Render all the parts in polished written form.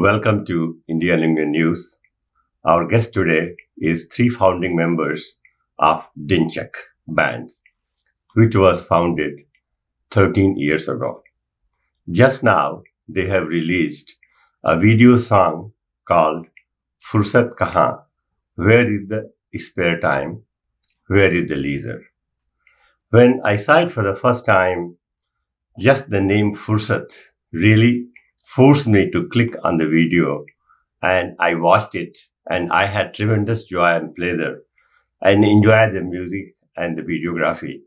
Welcome to India Linga News. Our guest today is three founding members of Dinchak band, which was founded 13 years ago. Just now, they have released a video song called Fursat Kanha, Where is the spare time? Where is the leisure? When I saw it for the first time, just the name Fursat really forced me to click on the video, and I watched it, and I had tremendous joy and pleasure and enjoyed the music and the videography.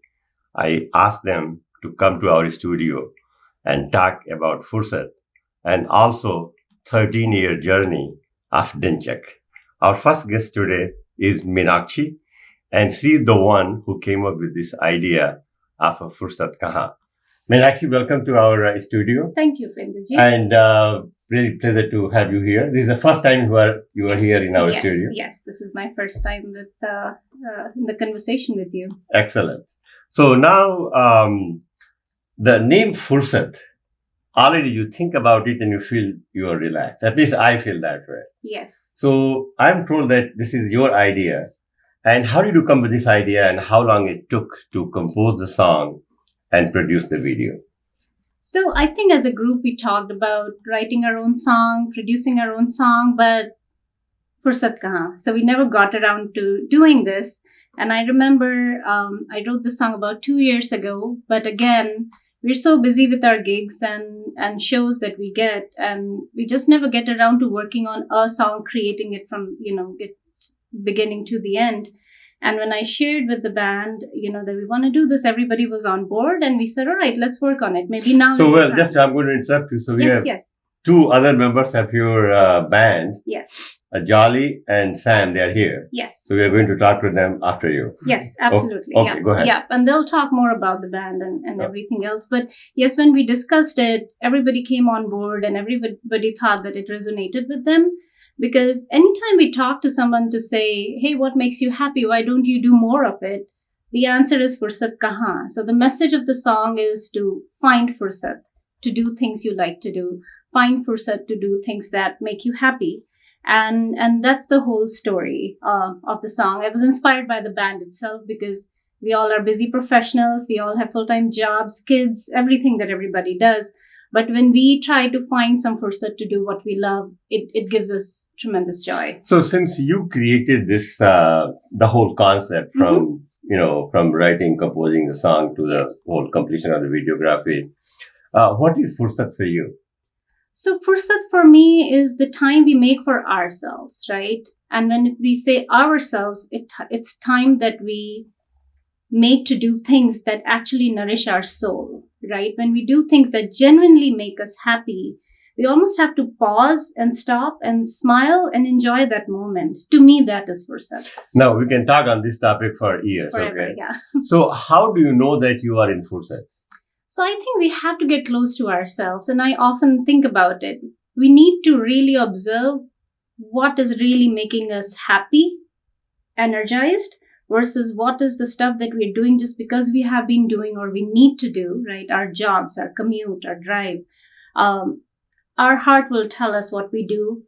I asked them to come to our studio and talk about Fursat and also 13-year journey of Dinchak. Our first guest today is Meenakshi, and she's the one who came up with this idea of a Fursat Kanha. Meenakshi, welcome to our studio. Thank you, Finderji. And really pleasure to have you here. This is the first time you are here in our studio. Yes, this is my first time with in the conversation with you. Excellent. So now the name Fursat, already you think about it and you feel you are relaxed. At least I feel that way. Yes. So I'm told that this is your idea. And how did you come with this idea and how long it took to compose the song and produce the video? So I think as a group, we talked about writing our own song, producing our own song, but Fursat Kanha. So we never got around to doing this. And I remember I wrote this song about 2 years ago, but again, we're so busy with our gigs and shows that we get, and we just never get around to working on a song, creating it from, beginning to the end. And when I shared with the band, that we want to do this, everybody was on board, and we said, all right, let's work on it. Maybe now. So, I'm going to interrupt you. So we have yes. two other members of your band. Yes. Jolly and Sam, they are here. Yes. So we are going to talk to them after you. Yes, absolutely. Okay, go ahead. Yeah, and they'll talk more about the band and everything else. But yes, when we discussed it, everybody came on board and everybody thought that it resonated with them. Because anytime we talk to someone to say, hey, what makes you happy? Why don't you do more of it? The answer is Fursat Kanha. So the message of the song is to find Fursat, to do things you like to do. Find Fursat to do things that make you happy. And that's the whole story of the song. I was inspired by the band itself because we all are busy professionals. We all have full-time jobs, kids, everything that everybody does. But when we try to find some Fursat to do what we love, it gives us tremendous joy. So since you created this, the whole concept from, from writing, composing the song to the whole completion of the videography, what is Fursat for you? So Fursat for me is the time we make for ourselves, right? And when we say ourselves, it's time that we make to do things that actually nourish our soul, right? When we do things that genuinely make us happy, we almost have to pause and stop and smile and enjoy that moment. To me, that is Fursat. Now, we can talk on this topic for years, Forever, okay? Yeah. So how do you know that you are in Fursat? So I think we have to get close to ourselves. And I often think about it. We need to really observe what is really making us happy, energized, versus what is the stuff that we're doing just because we have been doing or we need to do, right? Our jobs, our commute, our drive. Our heart will tell us what we do,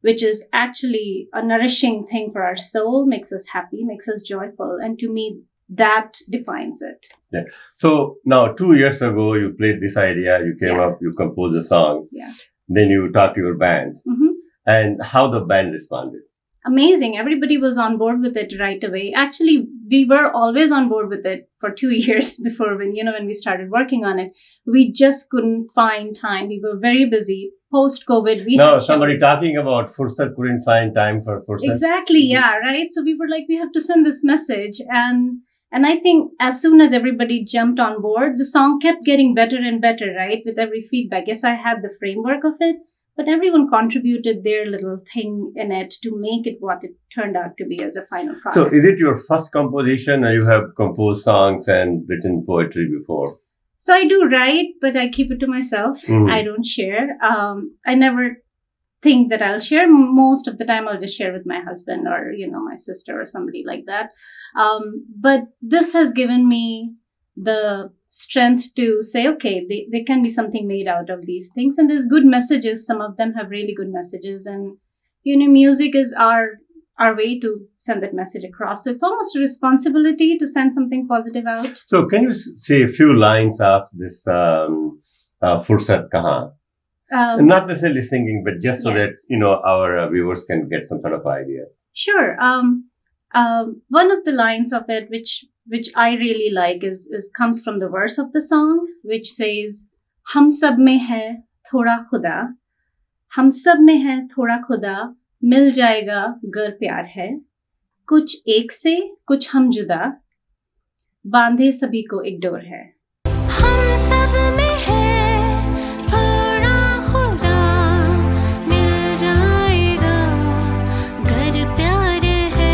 which is actually a nourishing thing for our soul, makes us happy, makes us joyful. And to me, that defines it. Yeah. So now 2 years ago, you played this idea, you came up, you composed a song. Yeah. Then you talked to your band. And how the band responded? Amazing. Everybody was on board with it right away. Actually, we were always on board with it for 2 years before when we started working on it. We just couldn't find time. We were very busy. Post-COVID, somebody talking about Fursat couldn't find time for Fursat. Exactly. Yeah. Right. So we were like, we have to send this message. And I think as soon as everybody jumped on board, the song kept getting better and better, right? With every feedback. Yes, I had the framework of it, but everyone contributed their little thing in it to make it what it turned out to be as a final product. So is it your first composition or you have composed songs and written poetry before? So I do write, but I keep it to myself. I don't share. I never think that I'll share. Most of the time I'll just share with my husband or, my sister or somebody like that. But this has given me the strength to say, okay, there can be something made out of these things. And there's good messages. Some of them have really good messages. And, music is our way to send that message across. So it's almost a responsibility to send something positive out. So can you say a few lines of this Fursat Kanha? Not necessarily singing, but just so that, our viewers can get some sort of idea. Sure. One of the lines of it, which I really like, is comes from the verse of the song, which says, "Hum sab mein hai thoda khuda, hum sab mein hai thoda khuda, mil jayega gar pyar hai, kuch ek se, kuch hum juda, बांधे सभी को एक door है." हम सब में है थोड़ा खुदा, मिल जाएगा घर प्यार है।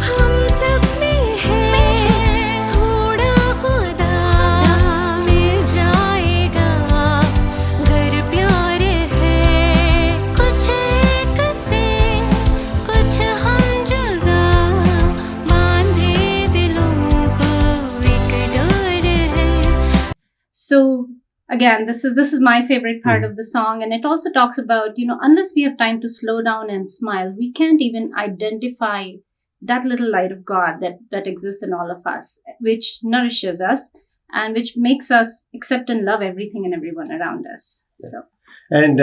हम सब में है थोड़ा खुदा, मिल जाएगा घर प्यार है, कुछ एक से कुछ हम जुदा, बांधे दिलों को एक डोर है. So again, this is my favorite part of the song, and it also talks about, unless we have time to slow down and smile, we can't even identify that little light of God that exists in all of us, which nourishes us and which makes us accept and love everything and everyone around us. So. And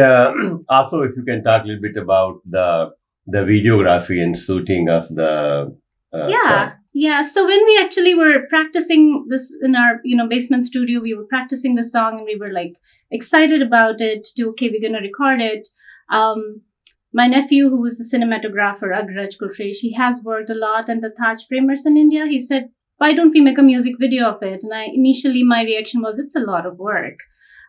also, if you can talk a little bit about the videography and shooting of the song. Yeah. So when we actually were practicing this in our, basement studio, we were practicing the song and we were like excited about it okay, we're going to record it. My nephew, who was the cinematographer, Meenakshi Kulshreshtha, he has worked a lot in the Taj framers in India. He said, why don't we make a music video of it? And initially my reaction was, it's a lot of work.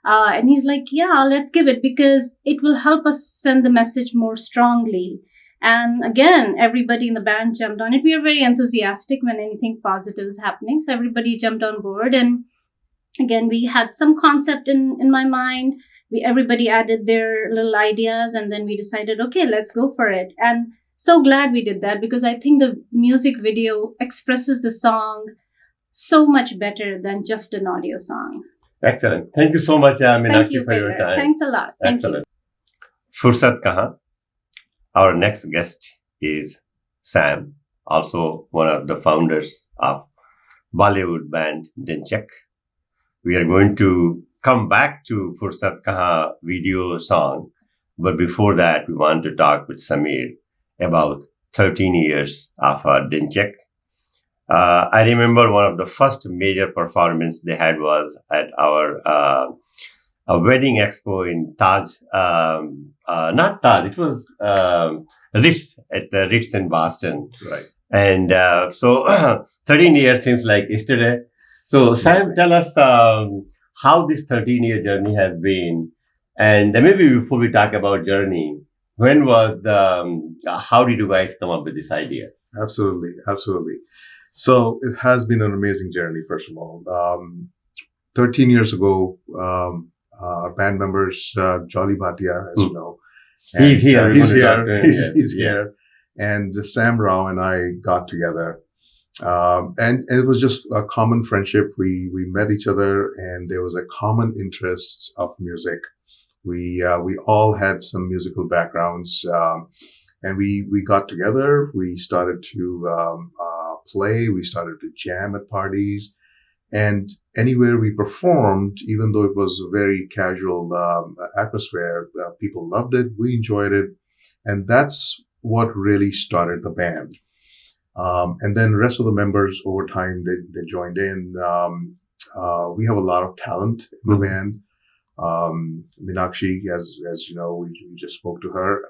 And he's like, yeah, let's give it, because it will help us send the message more strongly. And again, everybody in the band jumped on it. We are very enthusiastic when anything positive is happening. So everybody jumped on board. And again, we had some concept in my mind. Everybody added their little ideas, and then we decided, okay, let's go for it. And so glad we did that, because I think the music video expresses the song so much better than just an audio song. Excellent. Thank you so much, Meenakshi, for your time. Thanks a lot. Excellent. Fursat Kanha. Our next guest is Sam, also one of the founders of Bollywood band Dinchak. We are going to come back to Fursat Kanha video song, but before that, we want to talk with Sameer about 13 years of Dinchak. I remember one of the first major performance they had was at our a wedding expo in Taj, not Taj, it was Ritz, at the Ritz in Boston. Right. And so 13 years seems like yesterday. So Sam, tell us how this 13-year journey has been. And maybe before we talk about journey, when was how did you guys come up with this idea? Absolutely. So it has been an amazing journey, first of all. 13 years ago, our band members, Jolly Bhatia, as you know. He's here. He's here. And Sam Rao and I got together. And it was just a common friendship. We met each other, and there was a common interest of music. We all had some musical backgrounds, and we got together. We started to play. We started to jam at parties. And anywhere we performed, even though it was a very casual atmosphere, people loved it. We enjoyed it. And that's what really started the band. And then the rest of the members over time, they joined in. We have a lot of talent in the band. Meenakshi, as you know, we just spoke to her.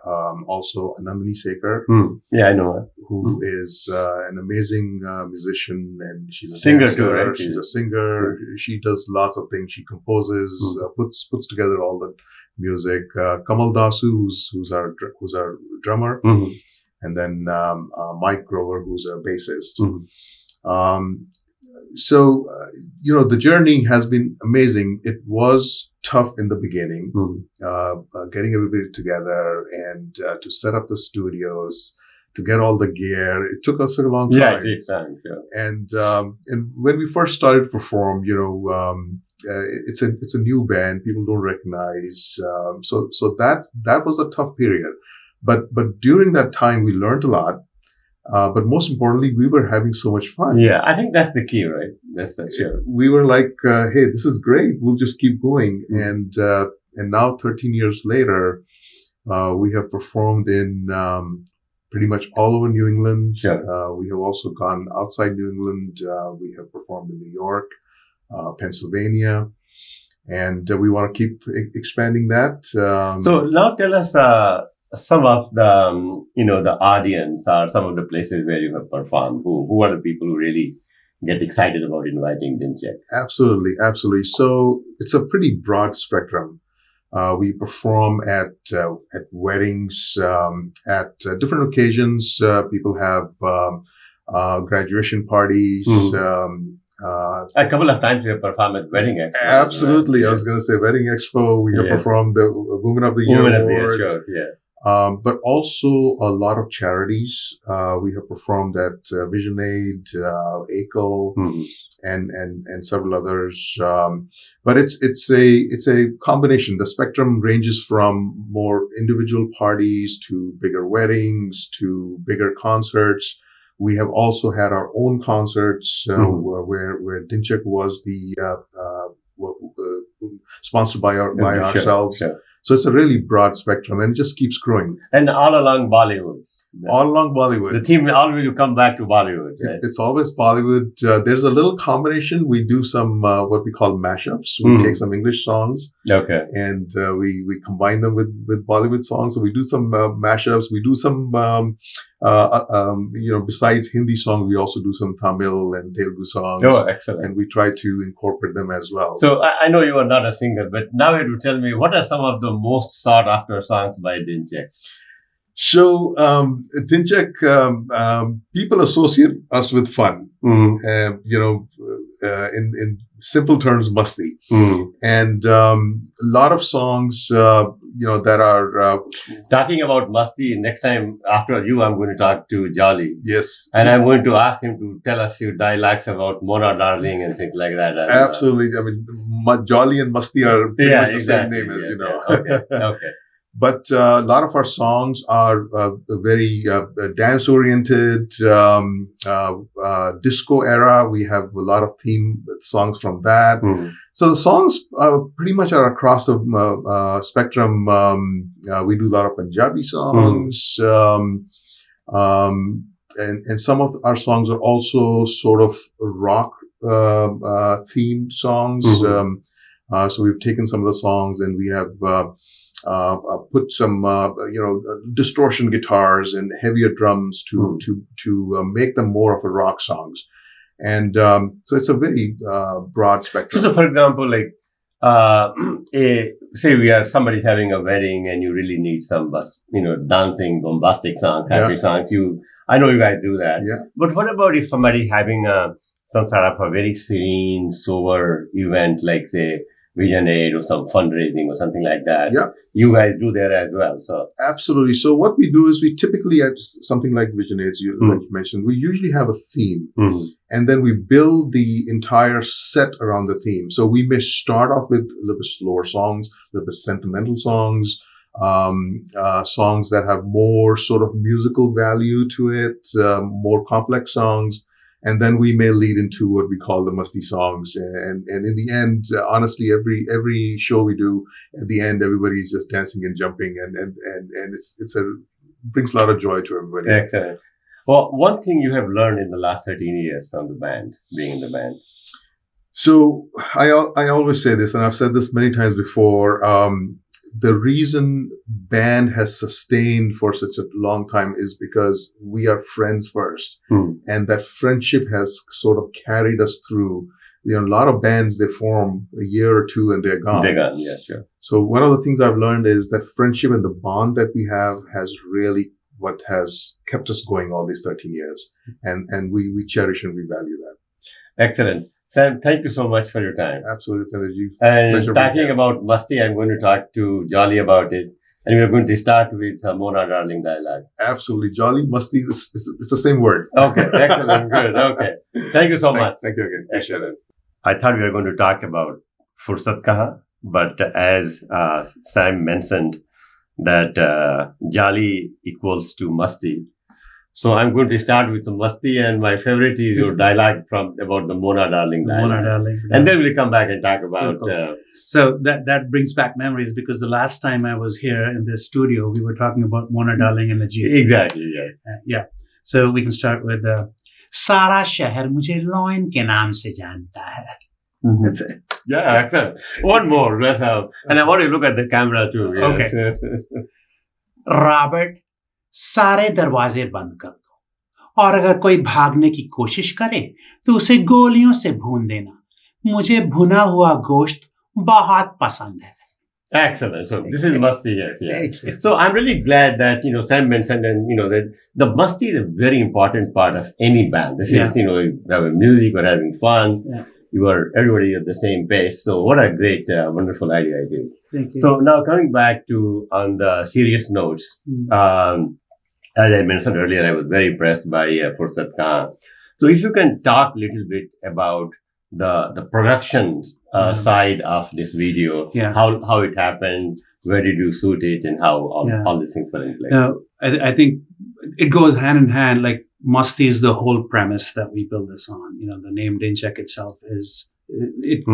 Also, Anandini Sekar. Yeah, I know her. Who is an amazing musician, and she's a singer dancer. too, right? She's a singer. She does lots of things. She composes, puts together all the music. Kamal Dasu, who's our drummer, and then Mike Grover, who's a bassist. So, the journey has been amazing. It was tough in the beginning, getting everybody together and to set up the studios, to get all the gear. It took us a long Yeah, time. it takes time. Sure. And when we first started to perform, it's a new band. People don't recognize. So that was a tough period. But during that time, we learned a lot. But most importantly, we were having so much fun. Yeah, I think that's the key, right? That's sure. We were like, hey, this is great. We'll just keep going. And now 13 years later, we have performed in pretty much all over New England. Sure. We have also gone outside New England. We have performed in New York, Pennsylvania, and we want to keep expanding that. So now tell us some of the, the audience or some of the places where you have performed. Who are the people who really get excited about inviting Dinchak? Absolutely. So it's a pretty broad spectrum. We perform at weddings, at different occasions. People have graduation parties. A couple of times we have performed at Wedding Expo. Absolutely. Right? I was going to say Wedding Expo. We have performed the Women of the Year Award. Sure. Yeah. But also a lot of charities. We have performed at Vision Aid, ACO, and several others. But it's a combination. The spectrum ranges from more individual parties to bigger weddings to bigger concerts. We have also had our own concerts where Dinchak was the sponsored by ourselves. Sure. So it's a really broad spectrum, and it just keeps growing. And all along Bollywood. All along Bollywood. The theme always you come back to Bollywood. Right? It's always Bollywood. There's a little combination. We do some what we call mashups. We take some English songs, and we combine them with Bollywood songs. So we do some mashups. We do some besides Hindi songs, we also do some Tamil and Telugu songs. Oh, excellent! And we try to incorporate them as well. So I know you are not a singer, but now you have to tell me what are some of the most sought after songs by Dinchak? So, Dinchak, people associate us with fun. In simple terms, musty. And a lot of songs, that are... Talking about musty, next time after you, I'm going to talk to Jolly. Yes. And I'm going to ask him to tell us a few dialogues about Mona Darling and things like that. Absolutely. I mean, Jolly and musty are pretty much the same name, as you know. Okay. But a lot of our songs are very dance-oriented, disco era. We have a lot of theme songs from that. So the songs pretty much are across the spectrum. We do a lot of Punjabi songs. And some of our songs are also sort of rock themed songs. So we've taken some of the songs and we have... put some, distortion guitars and heavier drums to make them more of a rock songs. And so it's a very broad spectrum. So for example, like, say somebody's having a wedding and you really need some, dancing, bombastic songs, happy songs. I know you guys do that. Yeah. But what about if somebody's having some sort of a very serene, sober event, like say, Vision Aid or some fundraising or something like that. Yeah. You guys do there as well. So absolutely. So what we do is we typically at something like Vision Aid, like you mentioned, we usually have a theme and then we build the entire set around the theme. So we may start off with a little bit slower songs, a little bit sentimental songs, songs that have more sort of musical value to it, more complex songs. And then we may lead into what we call the musty songs. And in the end, honestly, every show we do, at the end, everybody's just dancing and jumping. And brings a lot of joy to everybody. Excellent. Well, one thing you have learned in the last 13 years from the band, being in the band. So I always say this, and I've said this many times before, the reason band has sustained for such a long time is because we are friends first. And that friendship has sort of carried us through. A lot of bands, they form a year or two and they're gone. They're gone, yeah, sure. So one of the things I've learned is that friendship and the bond that we have has really what has kept us going all these 13 years. And we cherish and we value that. Excellent. Sam, thank you so much for your time. Absolutely. And talking about musty, I'm going to talk to Jolly about it. And we're going to start with Mona Darling dialogue. Absolutely. Jolly, musty, it's the same word. Okay, excellent, good. Okay. Thank you so much. Thank you again. Appreciate it. I thought we were going to talk about Fursat Kanha, but as Sam mentioned that Jali equals to Masti. So I'm going to start with some Masti, and my favorite is your dialogue about the Mona Darling dialogue. Mona Darling. And then we'll come back and talk about... So that brings back memories, because the last time I was here in this studio, we were talking about Mona Darling and the G. Exactly, yeah. Yeah. So we can start with Sara shahar mujhe loin ke naam se janta hai. That's it. Yeah, excellent. One more. Let's have... And I want to look at the camera too. Yes. Okay. Robert, सारे दरवाजे बंद कर दो और अगर कोई भागने की कोशिश करे तो उसे गोलियों से भून देना. मुझे भुना हुआ गोश्त बहुत पसंद है. Excellent. So this is Masti, yes. Yeah. So I'm really glad that, Sam mentioned, and, that the Masti is a very important part of any band. This is, having music or having fun. Yeah. You are everybody at the same pace. So what a great, wonderful idea it is. Thank you. So now coming back to on the serious notes, as I mentioned earlier, I was very impressed by Fursat Kanha. So if you can talk a little bit about the production side of this video, how it happened, where did you shoot it, and how all these things fell in place. I think it goes hand in hand. Like Masti is the whole premise that we build this on. The name Dinchak itself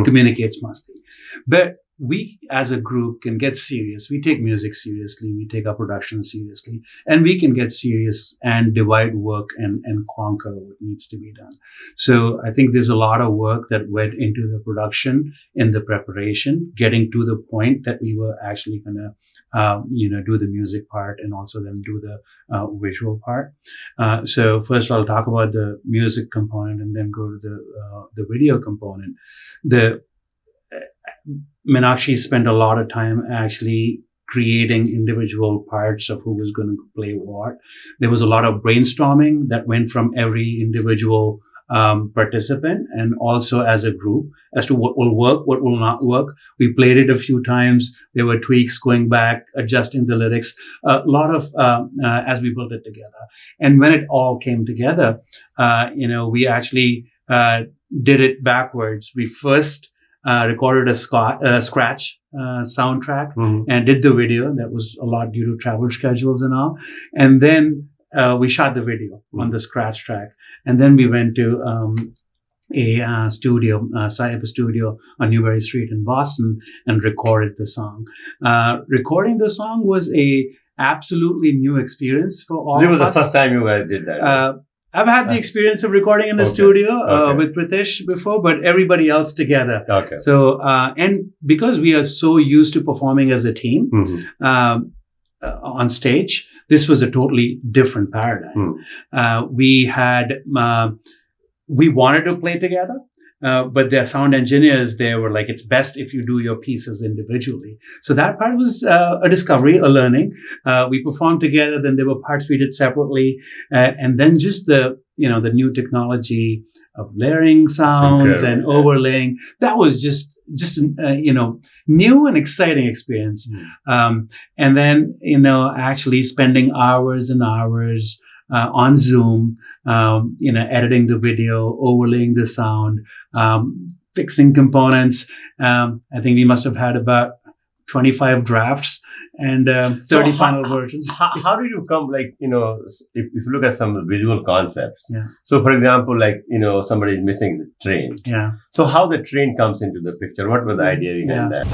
communicates Masti. But we as a group can get serious. We take music seriously. We take our production seriously. And we can get serious and divide work and conquer what needs to be done. So I think there's a lot of work that went into the production, in the preparation, getting to the point that we were actually going to, do the music part and also then do the visual part. So first I'll talk about the music component and then go to the video component. Meenakshi spent a lot of time actually creating individual parts of who was going to play what. There was a lot of brainstorming that went from every individual participant and also as a group as to what will work, what will not work. We played it a few times. There were tweaks, going back, adjusting the lyrics, a lot of as we built it together. And when it all came together, we actually did it backwards. We first recorded a scratch soundtrack and did the video. That was a lot due to travel schedules and all. And then we shot the video on the scratch track. And then we went to a studio, Saipa Studio on Newbury Street in Boston, and recorded the song. Recording the song was a absolutely new experience for all of us. This was the first time you guys did that. I've had the experience of recording in the studio with Pritish before, but everybody else together. Okay. So, and because we are so used to performing as a team on stage, this was a totally different paradigm. We wanted to play together, but the sound engineers, they were like, it's best if you do your pieces individually. So that part was a discovery, a learning. We performed together, then there were parts we did separately. And then just the new technology of layering sounds and overlaying, that was just new and exciting experience. And then, actually spending hours and hours on Zoom, editing the video, overlaying the sound, fixing components. I think we must have had about 25 drafts and 30 final versions. How did you come, if you look at some visual concepts? Yeah. So, for example, somebody is missing the train. Yeah. So how the train comes into the picture? What was the idea behind that?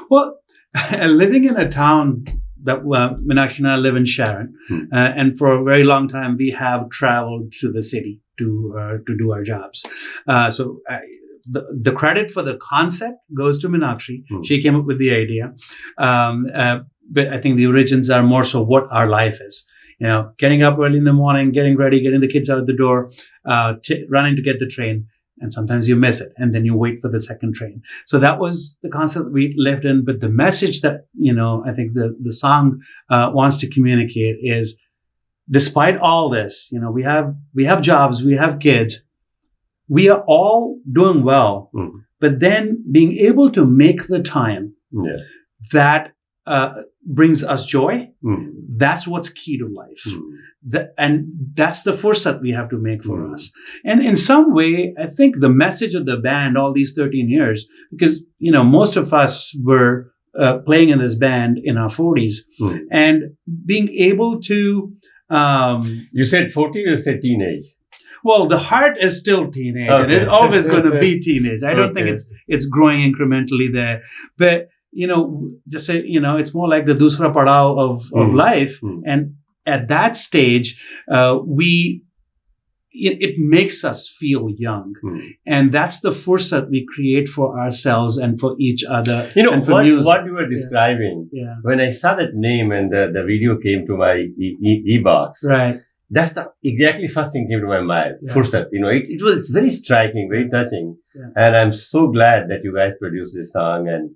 Well, living in a town that Meenakshi and I live in Sharon, and for a very long time we have traveled to the city to do our jobs. So the credit for the concept goes to Meenakshi. She came up with the idea. But I think the origins are more so what our life is. Getting up early in the morning, getting ready, getting the kids out the door, running to get the train. And sometimes you miss it, and then you wait for the second train. So that was the concept we lived in. But the message that, I think the song wants to communicate is, despite all this, we have jobs, we have kids, we are all doing well. But then being able to make the time that brings us joy, that's what's key to life. And that's the fursat we have to make for us. And in some way, I think the message of the band all these 13 years, because, most of us were playing in this band in our 40s, and being able to... you said 40 or you said teenage? Well, the heart is still teenage, and it's always going to be teenage. I don't think it's growing incrementally there. But, just say, it's more like the dusra padao of life. And at that stage, it makes us feel young. And that's the fursat we create for ourselves and for each other. And for music. What you were describing, when I saw that name and the video came to my e-box, right? That's the exactly first thing came to my mind. Fursat, it was very striking, very touching. And I'm so glad that you guys produced this song. And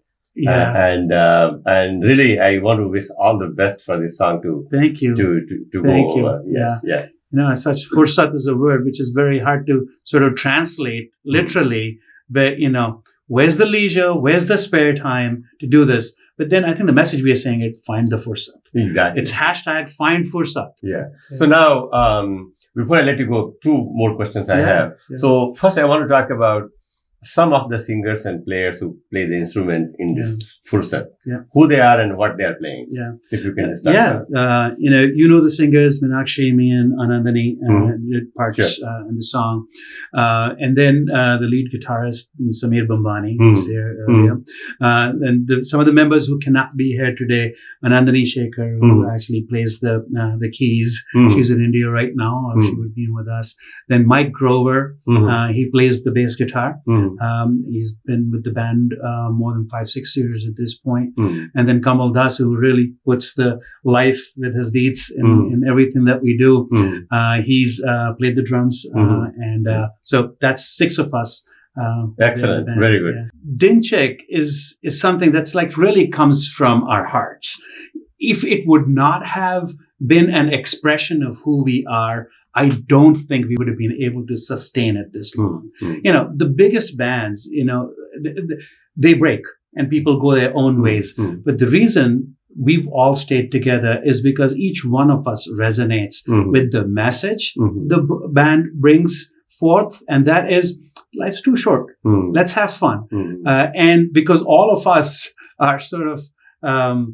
really, I want to wish all the best for this song Thank you. to Thank go you. over. Yeah. As such, fursat is a word which is very hard to sort of translate literally. But, where's the leisure? Where's the spare time to do this? But then I think the message we are saying is find the fursat. Exactly. It's hashtag find fursat. Yeah. So now, before I let you go, two more questions I have. Yeah. So first, I want to talk about some of the singers and players who play the instrument in this fursat, who they are and what they are playing. If you can start. The singers, Meenakshi, me, and Anandani did parts in the song. And then the lead guitarist, Sameer Bhambhani, who's here earlier. And some of the members who cannot be here today, Anandani Shekhar, who actually plays the keys. She's in India right now, or she would be with us. Then Mike Grover, he plays the bass guitar. He's been with the band more than 5-6 years at this point. And then Kamal Das, who really puts the life with his beats in everything that we do. He's played the drums. And so that's 6 of us. Excellent. Very good. Dinchek is something that's like really comes from our hearts. If it would not have been an expression of who we are, I don't think we would have been able to sustain it this long. The biggest bands, they break and people go their own ways. But the reason we've all stayed together is because each one of us resonates with the message the band brings forth, and that is, life's too short. Let's have fun. And because all of us are sort of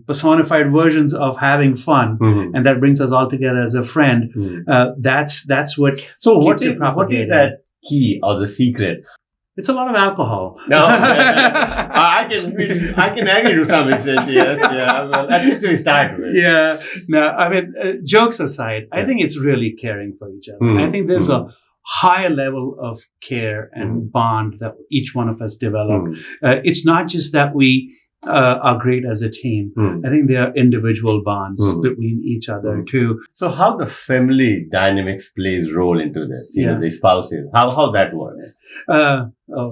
personified versions of having fun, and that brings us all together as a friend. That's what. So what is that key or the secret? It's a lot of alcohol. No, I can agree to some extent. Yes, well, at least we start with. Yeah. No, I mean, jokes aside, I think it's really caring for each other. I think there's a high level of care and bond that each one of us develop. It's not just that we are great as a team. I think there are individual bonds between each other too. So how the family dynamics plays role into this, the spouses, how that works?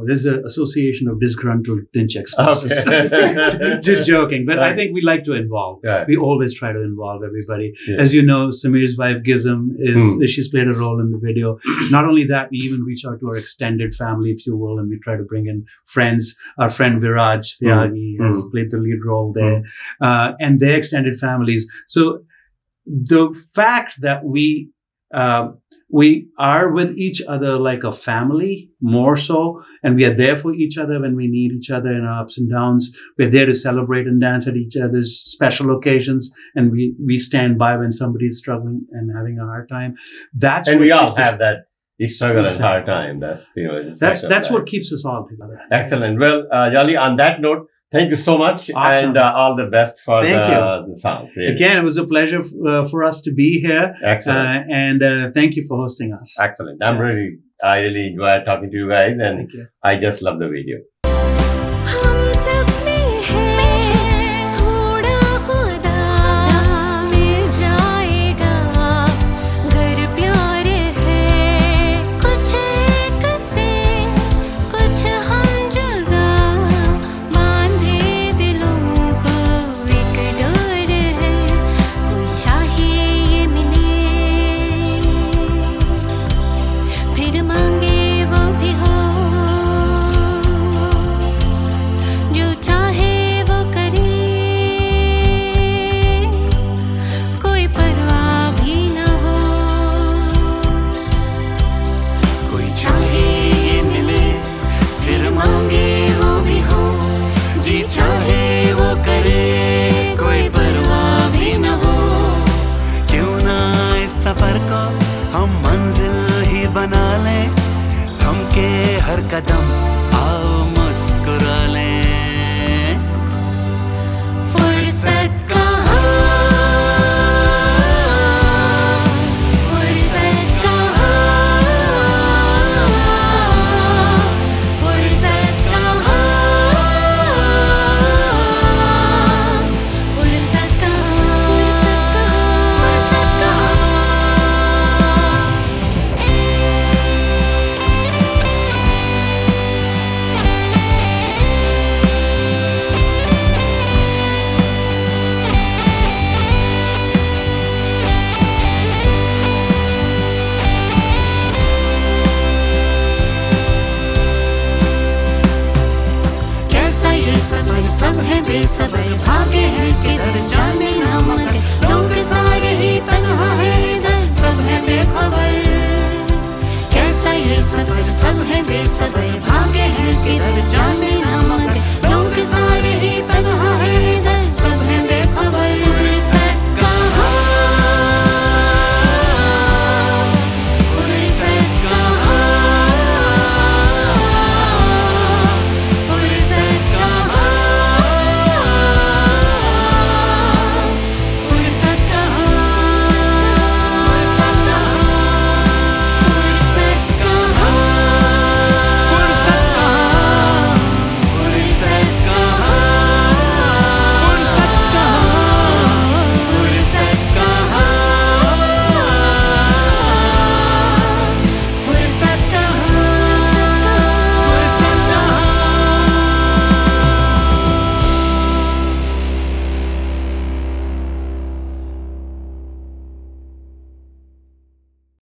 There's an association of disgruntled Dinchek spouses. Okay. Just joking. But I think we like to involve. We always try to involve everybody. As you know, Sameer's wife Gizem she's played a role in the video. Not only that, we even reach out to our extended family, if you will, and we try to bring in friends. Our friend Viraj Tyagi has played the lead role there, and their extended families. So the fact that we are with each other like a family, more so, and we are there for each other when we need each other in our ups and downs. We're there to celebrate and dance at each other's special occasions, and we stand by when somebody's struggling and having a hard time. And we all have that struggle and hard time. That's what keeps us all together. Excellent. Well, Yali, on that note, thank you so much, and all the best for the song. Really. Again, it was a pleasure for us to be here. Excellent. And thank you for hosting us. Excellent. I'm I really enjoyed talking to you guys, and Thank you. I just love the video. हम सब में है थोड़ा खुदा मिल जाएगा घर प्यार है कुछ एक से कुछ हम जुदा बांधे दिलों को एक डोर है कोई चाहे ये मिले फिर मांगे वो भी हो जो चाहे वो करे कोई परवाह भी न हो कोई चाहे ये मिले फिर मांगे वो भी हो जी चाहे वो करे कोई परवाह भी न हो क्यों ना इस सफर को हम मंजिल ही बना लें थम के हर कदम आओ मुस्कुरा लें फुर्सत कहाँ फुर्सत कहाँ फुर्सत कहाँ फुर्सत कहाँ फुर्सत कहाँ कैसा ये सफर सब है बेसबर भागे हैं किधर जाने